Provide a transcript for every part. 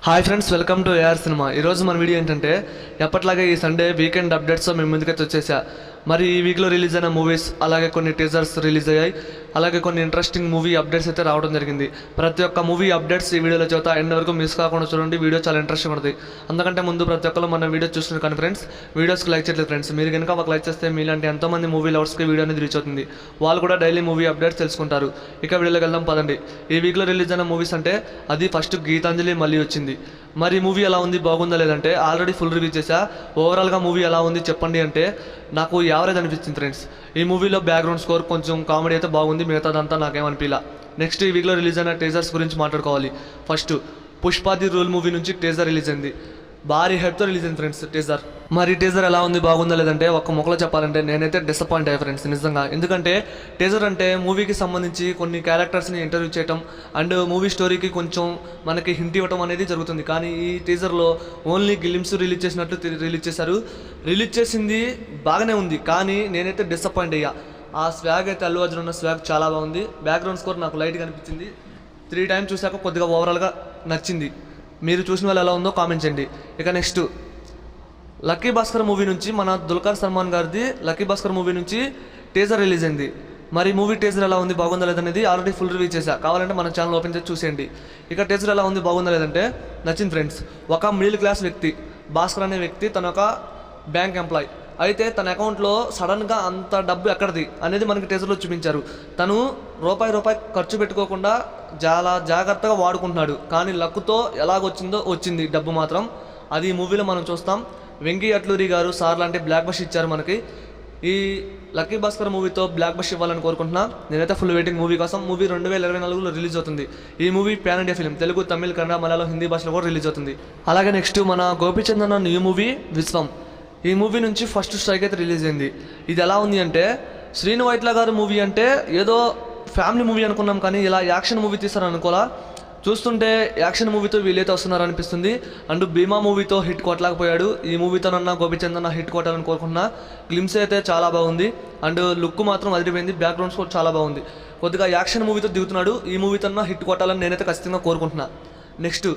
Hi friends, welcome to AR cinema. ఈరోజు మన video ఏంటంటే ఎప్పట్లాగే ఈ సండే వీకెండ్ అప్డేట్స్తో మేము ముందుకైతే వచ్చేసా. మరి ఈ వీక్లో రిలీజ్ అయిన మూవీస్, అలాగే కొన్ని టీజర్స్ రిలీజ్ అయ్యాయి, అలాగే కొన్ని ఇంట్రెస్టింగ్ మూవీ అప్డేట్స్ అయితే రావడం జరిగింది. ప్రతి ఒక్క మూవీ అప్డేట్స్ ఈ వీడియోలో చూద్దాం. ఎండ్ వరకు మిస్ కాకుండా చూడండి, వీడియో చాలా ఇంట్రెస్టింగ్ ఉంటుంది. అందుకంటే ముందు ప్రతి ఒక్కరు మన వీడియో చూస్తున్నారు కానీ ఫ్రెండ్స్, వీడియోస్కి లైక్ చేయట్లేదు ఫ్రెండ్స్. మీరు కనుక ఒక లైక్ చేస్తే మీలాంటి ఎంతోమంది మూవీ లవర్స్కి వీడియో అనేది రీచ్ అవుతుంది. వాళ్ళు కూడా డైలీ మూవీ అప్డేట్స్ తెలుసుకుంటారు. ఇక వీడియోలోకి వెళ్దాం పదండి. ఈ వీక్లో రిలీజ్ అయిన మూవీస్ అంటే అది ఫస్ట్ గీతాంజలి మళ్ళీ వచ్చింది. మరి మూవీ ఎలా ఉంది, బాగుందా లేదంటే ఆల్రెడీ ఫుల్ రివ్యూ చేశా. ఓవరాల్గా మూవీ ఎలా ఉంది చెప్పండి అంటే నాకు యావరేజ్ అనిపించింది ఫ్రెండ్స్. ఈ మూవీలో బ్యాక్గ్రౌండ్ స్కోర్ కొంచెం కామెడీ అయితే బాగుంది, మిగతాదంతా నాకేమనిపించలా. నెక్స్ట్ ఈ వీక్లో రిలీజ్ అయిన టీజర్స్ గురించి మాట్లాడుకోవాలి. First Pushpa the rule movie నుంచి టీజర్ రిలీజ్ అయింది. భారీ హెడ్తో రిలీజ్ అయింది ఫ్రెండ్స్ టీజర్. మరి టీజర్ ఎలా ఉంది, బాగుందా లేదంటే ఒక్క మొక్కలో చెప్పాలంటే నేనైతే డిసప్పాయింట్ అయ్యా ఫ్రెండ్స్ నిజంగా. ఎందుకంటే టీజర్ అంటే మూవీకి సంబంధించి కొన్ని క్యారెక్టర్స్ని ఇంటర్వ్యూ చేయటం అండ్ మూవీ స్టోరీకి కొంచెం మనకి హింట్ ఇవ్వటం అనేది జరుగుతుంది. కానీ ఈ టీజర్లో ఓన్లీ గ్లిమ్స్ రిలీజ్ చేసినట్టు రిలీజ్ చేశారు. రిలీజ్ చేసింది బాగానే ఉంది, కానీ నేనైతే డిసప్పాయింట్ అయ్యా. ఆ స్వాగ్ అయితే అల్లు అర్జున్ ఉన్న స్వాగ్ చాలా బాగుంది. బ్యాక్గ్రౌండ్ స్కోర్ నాకు లైట్గా అనిపించింది. 3 టైమ్స్ చూశాక కొద్దిగా ఓవరాల్గా నచ్చింది. మీరు చూసిన వాళ్ళు ఎలా ఉందో కామెంట్ చేయండి. ఇక నెక్స్ట్ లక్కీ భాస్కర్ మూవీ నుంచి మన దుల్కర్ సల్మాన్ గారిది లక్కీ భాస్కర్ మూవీ నుంచి టీజర్ రిలీజ్ అయింది. మరి మూవీ టీజర్ ఎలా ఉంది, బాగుందా లేదనేది ఆల్రెడీ ఫుల్ రివ్యూ చేశా. కావాలంటే మన ఛానల్ ఓపెన్ చేసి చూసేయండి. ఇక టీజర్ ఎలా ఉంది, బాగుందా లేదంటే నచ్చింది ఫ్రెండ్స్. ఒక మిడిల్ క్లాస్ వ్యక్తి భాస్కర్ అనే వ్యక్తి, తన ఒక బ్యాంక్ ఎంప్లాయ్. అయితే తన అకౌంట్లో సడన్గా అంత డబ్బు ఎక్కడిది అనేది మనకి టీజర్లో చూపించారు. తను రూపాయి ఖర్చు పెట్టుకోకుండా చాలా జాగ్రత్తగా వాడుకుంటున్నాడు. కానీ లక్కుతో ఎలాగొచ్చిందో వచ్చింది డబ్బు మాత్రం. అది ఈ మూవీలో మనం చూస్తాం. వెంకీ అట్లూరి గారు సార్ లాంటి బ్లాక్ బస్ ఇచ్చారు మనకి. ఈ లక్కీ భాస్కర్ మూవీతో బ్లాక్ బస్ ఇవ్వాలని కోరుకుంటున్నా. నేనైతే ఫుల్ వెయిటింగ్ మూవీ కోసం. మూవీ 2024లో రిలీజ్ అవుతుంది. ఈ movie pan India film, Telugu, Tamil, Kannada, Malayalam, Hindi భాషలో కూడా రిలీజ్ అవుతుంది. అలాగే నెక్స్ట్ మన గోపీచంద్ అన్న న్యూ మూవీ విశ్వం. ఈ మూవీ నుంచి ఫస్ట్ స్ట్రైక్ అయితే రిలీజ్ అయింది. ఇది ఎలా ఉంది అంటే శ్రీను వైట్ల గారు మూవీ అంటే ఏదో ఫ్యామిలీ మూవీ అనుకున్నాం, కానీ ఇలా యాక్షన్ మూవీ తీస్తారని అనుకోలా. చూస్తుంటే యాక్షన్ మూవీతో వీళ్ళైతే వస్తున్నారు అనిపిస్తుంది. అండ్ భీమా మూవీతో హిట్ కొట్టలేకపోయాడు. ఈ మూవీతోనన్నా గోపీచంద్ అన్న హిట్ కొట్టాలని కోరుకుంటున్నా. గ్లిమ్స్ అయితే చాలా బాగుంది అండ్ లుక్ మాత్రం అదిరిపోయింది. బ్యాక్గ్రౌండ్ స్కోర్ చాలా బాగుంది. కొద్దిగా యాక్షన్ మూవీతో దిగుతున్నాడు. ఈ మూవీతోన్నా హిట్ కొట్టాలని నేనైతే ఖచ్చితంగా కోరుకుంటున్నా. నెక్స్ట్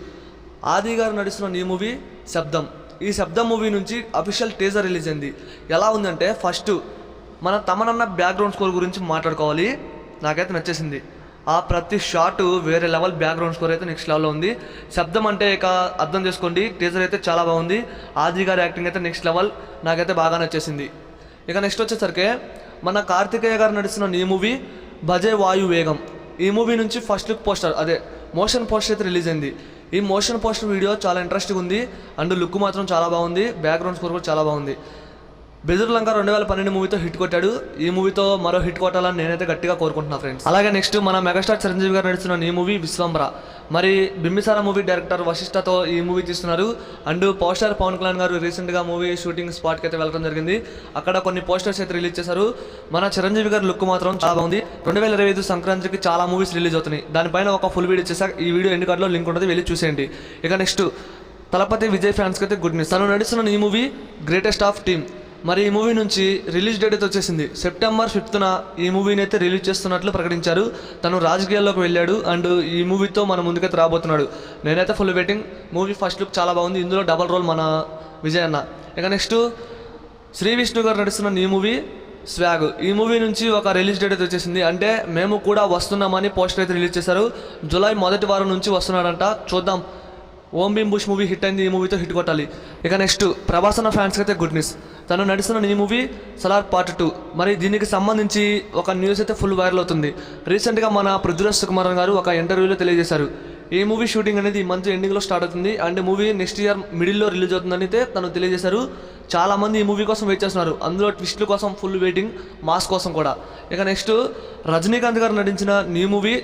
ఆది గారు నడుస్తున్న ఈ మూవీ శబ్దం. ఈ శబ్దం మూవీ నుంచి అఫీషియల్ టీజర్ రిలీజ్ అయింది. ఎలా ఉందంటే ఫస్ట్ మన తమనన్న బ్యాక్గ్రౌండ్ స్కోర్ గురించి మాట్లాడుకోవాలి. నాకైతే నచ్చేసింది. ఆ ప్రతి షాట్ వేరే లెవెల్, బ్యాక్గ్రౌండ్ స్కోర్ అయితే నెక్స్ట్ లెవెల్లో ఉంది. శబ్దం అంటే ఇక అర్థం చేసుకోండి. టీజర్ అయితే చాలా బాగుంది. ఆది గారి యాక్టింగ్ అయితే నెక్స్ట్ లెవెల్, నాకైతే బాగా నచ్చేసింది. ఇక నెక్స్ట్ వచ్చేసరికి మన కార్తికేయ గారు నడుస్తున్న ఈ మూవీ భజే వాయు వేగం. ఈ మూవీ నుంచి ఫస్ట్ లుక్ పోస్టర్, అదే మోషన్ పోస్టర్ అయితే రిలీజ్ అయింది. ఈ మోషన్ పోస్టర్ వీడియో చాలా ఇంట్రెస్టింగ్ ఉంది అండ్ లుక్ మాత్రం చాలా బాగుంది. బ్యాక్గ్రౌండ్ స్కోర్ కూడా చాలా బాగుంది. బెదుర్లంక 2012 మూవీతో హిట్ కొట్టాడు. ఈ మూవీతో మరో హిట్ కొట్టాలని నేనైతే గట్టిగా కోరుకుంటున్నా ఫ్రెండ్స్. అలాగే నెక్స్ట్ మన మెగాస్టార్ చిరంజీవి గారు నడుస్తున్న ఈ మూవీ విశ్వంబర. మరి బింబిసార మూవీ డైరెక్టర్ వశిష్ఠతో ఈ మూవీ తీస్తున్నారు. అండ్ పోస్టర్ పవన్ కళ్యాణ్ గారు రీసెంట్గా మూవీ షూటింగ్ స్పాట్కి అయితే వెళ్ళడం జరిగింది. అక్కడ కొన్ని పోస్టర్స్ అయితే రిలీజ్ చేశారు. మన చిరంజీవి గారి లుక్ మాత్రం చాలా బాగుంది. 2025 సంక్రాంతికి చాలా మూవీస్ రిలీజ్ అవుతున్నాయి. దానిపైన ఒక ఫుల్ వీడియో చేశాక ఈ వీడియో ఎండ్ కార్డ్లో లింక్ ఉంటుంది, వెళ్ళి చూసేయండి. ఇక నెక్స్ట్ తలపతి విజయ్ ఫ్యాన్స్కి అయితే గుడ్ న్యూస్. తను నడుస్తున్న ఈ మూవీ గ్రేటెస్ట్ ఆఫ్ టీమ్. మరి ఈ మూవీ నుంచి రిలీజ్ డేట్ అయితే వచ్చేసింది. సెప్టెంబర్ 5న ఈ మూవీని అయితే రిలీజ్ చేస్తున్నట్లు ప్రకటించారు. తను రాజకీయాల్లోకి వెళ్ళాడు అండ్ ఈ మూవీతో మన ముందుకైతే రాబోతున్నాడు. నేనైతే full waiting. Movie first look చాలా బాగుంది. ఇందులో డబల్ రోల్ మన విజయ్ అన్న. ఇక నెక్స్ట్ శ్రీ విష్ణు గారు నడుస్తున్న ఈ మూవీ స్వాగ్. ఈ మూవీ నుంచి ఒక రిలీజ్ డేట్ అయితే వచ్చేసింది. అంటే మేము కూడా వస్తున్నామని పోస్టర్ అయితే రిలీజ్ చేశారు. జూలై మొదటి వారం నుంచి వస్తున్నాడంట. చూద్దాం. ఓం భీమ్ బుష్ మూవీ హిట్ అయింది. ఈ మూవీతో హిట్ కొట్టాలి. ఇక నెక్స్ట్ ప్రభాస్ అన్న ఫ్యాన్స్కి అయితే గుడ్ న్యూస్. తను నడుస్తున్న ఈ మూవీ సలార్ పార్ట్ 2. మరి దీనికి సంబంధించి ఒక న్యూస్ అయితే ఫుల్ వైరల్ అవుతుంది. రీసెంట్గా మన పృథ్వీరాజ్ సుకుమారన్ గారు ఒక ఇంటర్వ్యూలో తెలియజేశారు. ఈ మూవీ షూటింగ్ అనేది ఈ మంత్ ఎండింగ్లో స్టార్ట్ అవుతుంది అండ్ మూవీ నెక్స్ట్ ఇయర్ మిడిల్లో రిలీజ్ అవుతుందని అయితే తను తెలియజేశారు. చాలామంది ఈ మూవీ కోసం వెయిట్ చేస్తున్నారు. అందులో ట్విస్టుల కోసం ఫుల్ వెయిటింగ్, మాస్ కోసం కూడా. ఇక నెక్స్ట్ రజనీకాంత్ గారు నటించిన న్యూ మూవీ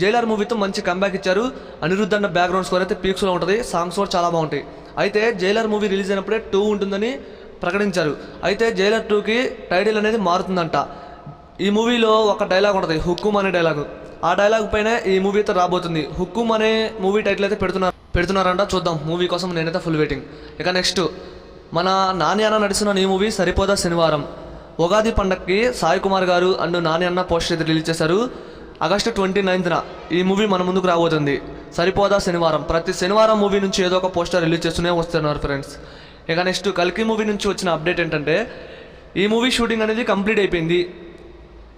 జైలర్ మూవీతో మంచి కంబ్యాక్ ఇచ్చారు. అనిరుద్ధ్ అన్న బ్యాక్గ్రౌండ్ స్కోర్ అయితే పీక్స్లో ఉంటుంది. సాంగ్స్ కూడా చాలా బాగుంటాయి. అయితే జైలర్ మూవీ రిలీజ్ అయినప్పుడే 2 ఉంటుందని ప్రకటించారు. అయితే జైలర్ 2కి టైటిల్ అనేది మారుతుందంట. ఈ మూవీలో ఒక డైలాగ్ ఉంటుంది, హుక్కుమ్ అనే డైలాగు. ఆ డైలాగ్ పైన ఈ మూవీ అయితే రాబోతుంది. హుక్కుమ్ అనే మూవీ టైటిల్ అయితే పెడుతున్నారంట. చూద్దాం. మూవీ కోసం నేనైతే ఫుల్ వెయిటింగ్. ఇక నెక్స్ట్ మన నాని అన్న నడుస్తున్న ఈ మూవీ సరిపోదా శనివారం. ఉగాది పండగకి సాయి కుమార్ గారు అండ్ నాని అన్న పోస్టర్ అయితే రిలీజ్ చేశారు. ఆగస్టు 29న ఈ మూవీ మన ముందుకు రాబోతుంది. సరిపోదా శనివారం, ప్రతి శనివారం మూవీ నుంచి ఏదో ఒక పోస్టర్ రిలీజ్ చేస్తూనే వస్తున్నారు ఫ్రెండ్స్. ఇక నెక్స్ట్ కల్కి మూవీ నుంచి వచ్చిన అప్డేట్ ఏంటంటే ఈ మూవీ షూటింగ్ అనేది కంప్లీట్ అయిపోయింది.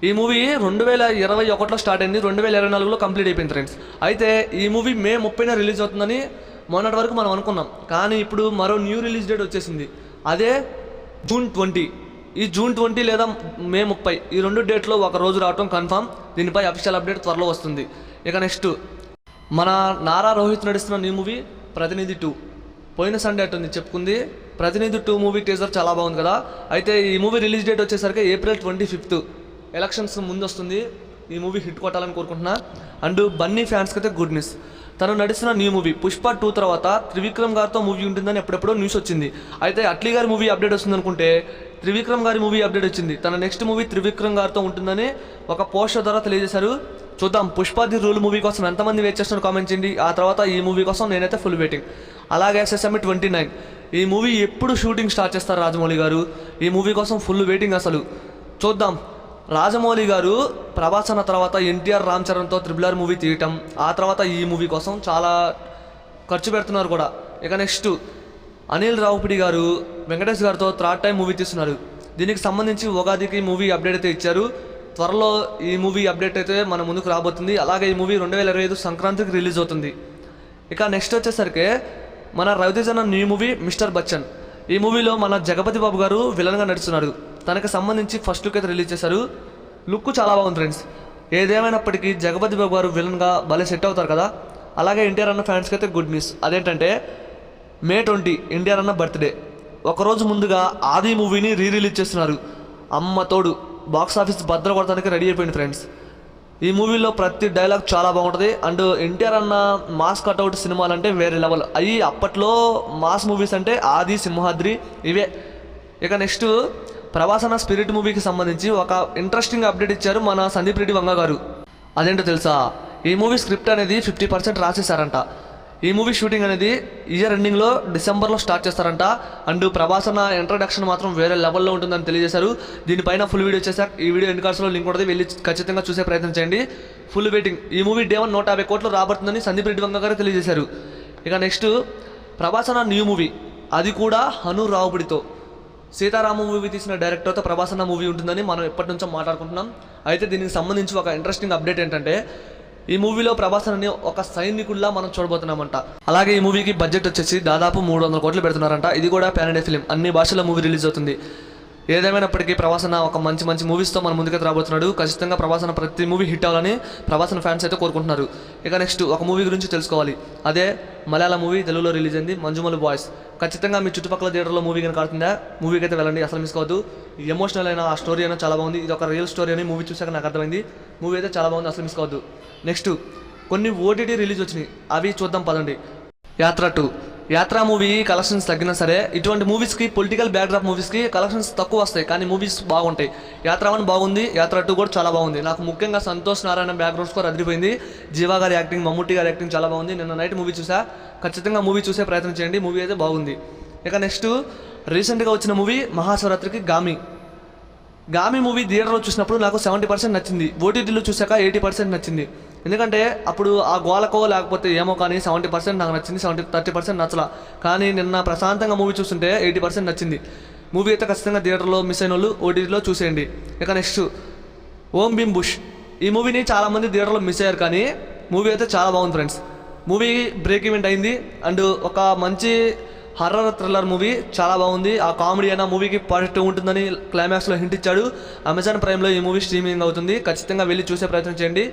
ఈ మూవీ 2021లో స్టార్ట్ అయింది, 2024లో కంప్లీట్ అయిపోయింది ఫ్రెండ్స్. అయితే ఈ మూవీ మే 30న రిలీజ్ అవుతుందని మొన్నటి వరకు మనం అనుకున్నాం, కానీ ఇప్పుడు మరో న్యూ రిలీజ్ డేట్ వచ్చేసింది. అదే జూన్ 20. ఈ జూన్ 20 లేదా మే 30 ఈ 2 డేట్లో ఒక రోజు రావటం కన్ఫామ్. దీనిపై అఫీషియల్ అప్డేట్ త్వరలో వస్తుంది. ఇక నెక్స్ట్ మన నారా రోహిత్ నడుస్తున్న న్యూ మూవీ ప్రతినిధి 2 పోయిన సండే అట్టుంది చెప్పుకుంది. ప్రతినిధి 2 మూవీ టీజర్ చాలా బాగుంది కదా. అయితే ఈ మూవీ రిలీజ్ డేట్ వచ్చేసరికి ఏప్రిల్ 25. ఎలక్షన్స్ ముందు వస్తుంది. ఈ మూవీ హిట్ కొట్టాలని కోరుకుంటున్నా. అండ్ బన్నీ ఫ్యాన్స్కి అయితే గుడ్ న్యూస్, తను నడుస్తున్న న్యూ మూవీ పుష్ప 2 తర్వాత త్రివిక్రమ్ గారితో మూవీ ఉంటుందని ఎప్పుడెప్పుడో న్యూస్ వచ్చింది. అయితే అట్లీ గారి మూవీ అప్డేట్ వస్తుంది అనుకుంటే త్రివిక్రమ్ గారి మూవీ అప్డేట్ వచ్చింది. తన నెక్స్ట్ మూవీ త్రివిక్రమ్ గారితో ఉంటుందని ఒక పోస్టర్ ద్వారా తెలియజేశారు. చూద్దాం పుష్ప ది రూల్ మూవీ కోసం ఎంతమంది వెయిట్ చేస్తున్నారు కామెంట్ చేయండి. ఆ తర్వాత ఈ మూవీ కోసం నేనైతే ఫుల్ వెయిటింగ్. అలాగే SSM 29 ఈ మూవీ ఎప్పుడు షూటింగ్ స్టార్ట్ చేస్తారు రాజమౌళి గారు? ఈ మూవీ కోసం ఫుల్ వెయిటింగ్. అసలు చూద్దాం. రాజమౌళి గారు ప్రభాస్ అన్న తర్వాత NTR రామ్ చరణ్తో RRR మూవీ తీయటం, ఆ తర్వాత ఈ మూవీ కోసం చాలా ఖర్చు పెడుతున్నారు కూడా. ఇక నెక్స్ట్ అనిల్ రావుపిడి గారు వెంకటేష్ గారితో థర్డ్ టైం మూవీ తీస్తున్నారు. దీనికి సంబంధించి ఉగాదికి మూవీ అప్డేట్ అయితే ఇచ్చారు. త్వరలో ఈ మూవీ అప్డేట్ అయితే మన ముందుకు రాబోతుంది. అలాగే ఈ మూవీ 2025 సంక్రాంతికి రిలీజ్ అవుతుంది. ఇక నెక్స్ట్ వచ్చేసరికి మన Ravi Teja new movie mister Bachchan. ఈ మూవీలో మన జగపతి బాబు గారు విలన్గా నడుస్తున్నారు. తనకి సంబంధించి ఫస్ట్ లుక్ అయితే రిలీజ్ చేశారు. లుక్ చాలా బాగుంది ఫ్రెండ్స్. ఏదేమైనప్పటికీ జగపతి బాబు గారు విలన్గా భలే సెట్ అవుతారు కదా. అలాగే NTR అన్న ఫ్యాన్స్కి అయితే గుడ్ న్యూస్. అదేంటంటే మే 20 NTR అన్న బర్త్డే. ఒకరోజు ముందుగా ఆది మూవీని రిలీజ్ చేస్తున్నారు. అమ్మ తోడు బాక్స్ ఆఫీస్ భద్ర కొడటానికి రెడీ అయిపోయింది ఫ్రెండ్స్. ఈ మూవీలో ప్రతి డైలాగ్ చాలా బాగుంటుంది. అండ్ NTR అన్న మాస్ కట్అవుట్ సినిమాలు అంటే వేరే లెవెల్. అవి అప్పట్లో మాస్ మూవీస్ అంటే ఆది, సింహాద్రి ఇవే. ఇక నెక్స్ట్ ప్రభాస్ అన్న స్పిరిట్ మూవీకి సంబంధించి ఒక ఇంట్రెస్టింగ్ అప్డేట్ ఇచ్చారు మన సందీప్ రెడ్డి వంగ గారు. అదేంటో తెలుసా? ఈ మూవీ స్క్రిప్ట్ అనేది 50% రాసేసారంట. ఈ మూవీ షూటింగ్ అనేది ఇయర్ ఎండింగ్లో డిసెంబర్లో స్టార్ట్ చేస్తారంట. అండ్ ప్రభాస్ అన్న ఇంట్రడక్షన్ మాత్రం వేరే లెవెల్లో ఉంటుందని తెలియజేశారు. దీనిపైన ఫుల్ వీడియో చేశాక ఈ వీడియో ఎండ్ కార్డ్స్లో లింక్ ఉంటుంది, వెళ్ళి ఖచ్చితంగా చూసే ప్రయత్నం చేయండి. Full waiting. ఈ మూవీ డే 1 150 కోట్లు రాబడుతుందని సందీప్ రెడ్డి వంగ గారు తెలియజేశారు. ఇక నెక్స్ట్ ప్రభాస్ అన్న న్యూ మూవీ, అది కూడా హను రావుబడితో. సీతారామ మూవీ తీసిన డైరెక్టర్తో ప్రభాస్ అన్న మూవీ ఉంటుందని మనం ఎప్పటి నుంచో మాట్లాడుకుంటున్నాం. అయితే దీనికి సంబంధించి ఒక ఇంట్రెస్టింగ్ అప్డేట్ ఏంటంటే ఈ మూవీలో ప్రభాస్ అనే ఒక సైనికుల్లా మనం చూడబోతున్నామంట. అలాగే ఈ మూవీకి బడ్జెట్ వచ్చేసి దాదాపు 300 కోట్లు పెడుతున్నారంట. ఇది కూడా పాన్ ఇండియా ఫిలిం, అన్ని భాషల్లో మూవీ రిలీజ్ అవుతుంది. ఏదేమైనప్పటికీ ప్రభాస్ అన్న ఒక మంచి మంచి మూవీస్తో మన ముందుకైతే రాబోతున్నాడు. ఖచ్చితంగా ప్రభాస్ అన్న ప్రతి మూవీ హిట్ అవ్వాలని ప్రభాస్ అన్న ఫ్యాన్స్ అయితే కోరుకుంటున్నారు. ఇక నెక్స్ట్ ఒక మూవీ గురించి తెలుసుకోవాలి. అదే మలయాళ మూవీ తెలుగులో రిలీజ్ అయింది, మంజుమల్ బాయ్స్. ఖచ్చితంగా మీ చుట్టుపక్కల థియేటర్లో మూవీ కనుక ఆడుతుందా మూవీకి అయితే వెళ్ళండి, అసలు మిస్ కావద్దు. ఎమోషనల్ అయినా ఆ స్టోరీ అయినా చాలా బాగుంది. ఇది ఒక రియల్ స్టోరీ అని మూవీ చూసాక నాకు అర్థమైంది. మూవీ అయితే చాలా బాగుంది, అసలు మిస్ కావద్దు. నెక్స్ట్ కొన్ని OTT రిలీజ్ వచ్చినాయి, అవి చూద్దాం పదండి. యాత్ర 2. యాత్ర మూవీ కలెక్షన్స్ తగ్గినా సరే ఇటువంటి మూవీస్కి, పొలిటికల్ బ్యాక్డ్రాప్ మూవీస్కి కలెక్షన్స్ తక్కువ వస్తాయి, కానీ మూవీస్ బాగుంటాయి. యాత్ర 1 బాగుంది, యాత్ర 2 కూడా చాలా బాగుంది. నాకు ముఖ్యంగా సంతోష్ నారాయణ బ్యాక్గ్రౌండ్ స్కోర్ అదిరిపోయింది. జీవా గారి యాక్టింగ్, మమ్ముట్టి గారి యాక్టింగ్ చాలా బాగుంది. నిన్న నైట్ మూవీ చూసా. ఖచ్చితంగా మూవీ చూసే ప్రయత్నం చేయండి, మూవీ అయితే బాగుంది. ఇక నెక్స్ట్ రీసెంట్గా వచ్చిన మూవీ మహాశివరాత్రికి గామి మూవీ థియేటర్లో చూసినప్పుడు నాకు 70% నచ్చింది. OTTలో చూసాక 80% నచ్చింది. ఎందుకంటే అప్పుడు ఆ గోలకో లేకపోతే ఏమో కానీ 70% నాకు నచ్చింది, 30% నచ్చలా. కానీ నిన్న ప్రశాంతంగా మూవీ చూస్తుంటే 80% నచ్చింది. మూవీ అయితే ఖచ్చితంగా థియేటర్లో మిస్ అయిన వాళ్ళు OTTలో చూసేయండి. ఇక నెక్స్ట్ ఓం భీమ్ బుష్. ఈ మూవీని చాలామంది థియేటర్లో మిస్ అయ్యారు, కానీ మూవీ అయితే చాలా బాగుంది ఫ్రెండ్స్. మూవీ బ్రేక్ ఈవెంట్ అయింది. అండ్ ఒక మంచి హర్రర్ థ్రిల్లర్ మూవీ, చాలా బాగుంది. ఆ కామెడీ అయినా మూవీకి పాజిటివ్ ఉంటుందని క్లైమాక్స్లో హింట్ ఇచ్చాడు. అమెజాన్ ప్రైమ్లో ఈ మూవీ స్ట్రీమింగ్ అవుతుంది, ఖచ్చితంగా వెళ్ళి చూసే ప్రయత్నం చేయండి.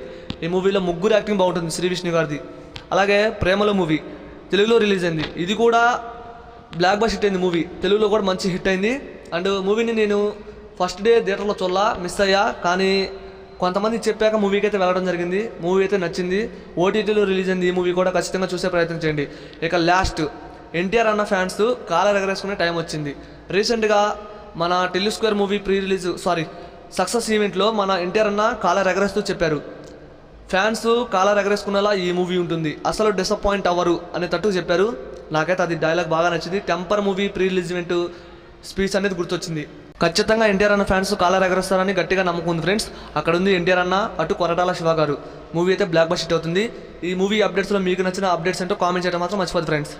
ఈ మూవీలో ముగ్గురు యాక్టింగ్ బాగుంటుంది, శ్రీ విష్ణు గారిది. అలాగే ప్రేమలో మూవీ తెలుగులో రిలీజ్ అయింది. ఇది కూడా బ్లాక్ బస్టర్ హిట్ అయింది మూవీ, తెలుగులో కూడా మంచి హిట్ అయింది. అండ్ మూవీని నేను ఫస్ట్ డే థియేటర్లో మిస్ అయ్యా, కానీ కొంతమంది చెప్పాక మూవీకి అయితే వెళ్ళడం జరిగింది. మూవీ అయితే నచ్చింది. OTTలో రిలీజ్ అయింది ఈ మూవీ కూడా, ఖచ్చితంగా చూసే ప్రయత్నం చేయండి. ఇక లాస్ట్ NTR అన్న ఫ్యాన్స్ కాలర్ ఎగరేసుకునే టైం వచ్చింది. రీసెంట్గా మన టెలిస్క్వేర్ మూవీ సక్సెస్ ఈవెంట్లో మన NTR అన్న కాలర్ ఎగరేస్తూ చెప్పారు, ఫ్యాన్స్ కాలర్ ఎగరేసుకునేలా ఈ మూవీ ఉంటుంది, అసలు డిసప్పాయింట్ అవ్వరు అనేటట్టు చెప్పారు. నాకైతే అది డైలాగ్ బాగా నచ్చింది. Temper movie pre release event speech అనేది గుర్తొచ్చింది. ఖచ్చితంగా ఎన్టీఆర్ అన్న ఫ్యాన్స్ కాలర్ ఎగరేస్తారని గట్టిగా నమ్ముకుంది ఫ్రెండ్స్. అక్కడ ఉంది ఎన్టీఆర్ అన్న, అటు కొరటాల శివ గారు. మూవీ అయితే బ్లాక్ బస్టర్ హిట్ అవుతుంది. ఈ మూవీ అప్డేట్స్లో మీకు నచ్చిన అప్డేట్స్ ఏంటో కామెంట్ చేయడం మాత్రం మర్చిపోదు ఫ్రెండ్స్.